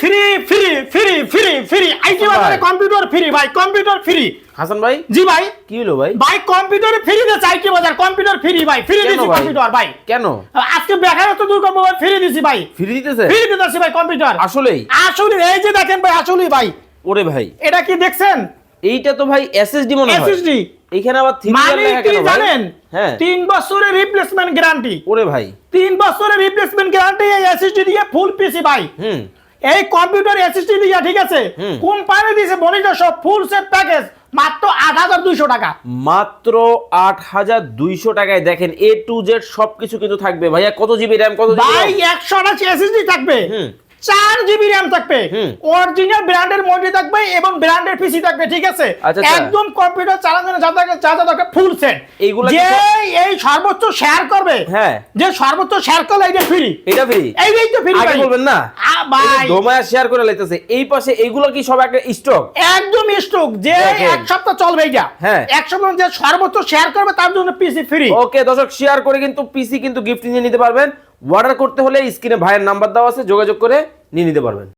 Free free free free free IT বাজারে computer free ভাই, computer free. Hasan ভাই, জি ভাই। কি হলো ভাই? ভাই কম্পিউটার ফ্রি দিয়েছে আইটি বাজার, কম্পিউটার ফ্রি ভাই, ফ্রি দিয়েছি কম্পিউটার ভাই। কেন? আজকে বেকারত্ব দূর করবো ভাই, ফ্রি দিয়েছি ভাই। ফ্রি দিতেছে? ফ্রি দিতেছি ভাই কম্পিউটার। আসলেই? আসলে এই যে দেখেন ভাই, আসলেই ভাই। ওরে ভাই, এটা কি দেখছেন? এইটা তো ভাই এসএসডি মনে হয়। এসএসডি। এখানে আবার 3 মানে লেখা কি কেন ভাই? জানেন? হ্যাঁ, 3 বছরের রিপ্লেসমেন্ট গ্যারান্টি। ওরে ভাই, 3 বছরের রিপ্লেসমেন্ট গ্যারান্টি এই এসএসডি দিয়ে ফুল পিসি ভাই। এই কম্পিউটার এসএসডি দিয়ে, ঠিক আছে, কোম্পানি দিয়েছে মনিটর সব ফুল সেট প্যাকেজ মাত্র 8200 টাকা। মাত্র 8200 টাকায় দেখেন এ টু জেড সবকিছু কিন্তু থাকবে। ভাইয়া কত জিবি র‍্যাম, কত জিবি ভাই 128 এসএসডি থাকবে, 4 জিবি র‍্যাম থাকবে, অরিজিনাল ব্র্যান্ডের মনিটর থাকবে এবং ব্র্যান্ডের পিসি থাকবে, ঠিক আছে। একদম কম্পিউটার চালানোর জন্য যা দরকার ফুল সেট। এইগুলো যে এই সর্বোচ্চ শেয়ার করবে, হ্যাঁ, যে সর্বোচ্চ শেয়ার করলে এটা ফ্রি। এটা ফ্রি? এইটাই তো ফ্রি আগে ভাই। বলবেন না ভাই দোমায়া শেয়ার করে লাইতেছে। এই পাশে এইগুলো কি সব একটা স্টক? একদম স্টক, যে এক সপ্তাহ চলবে এটা। হ্যাঁ, এক সপ্তাহ যে সর্বোচ্চ শেয়ার করবে তার জন্য পিসি ফ্রি। ওকে দর্শক, শেয়ার করে কিন্তু পিসি কিন্তু গিফট নিয়ে নিতে পারবেন। অর্ডার করতে হলে স্ক্রিনে ভাইয়ের নাম্বার দেওয়া আছে, যোগাযোগ করে নিয়ে নিতে পারবেন।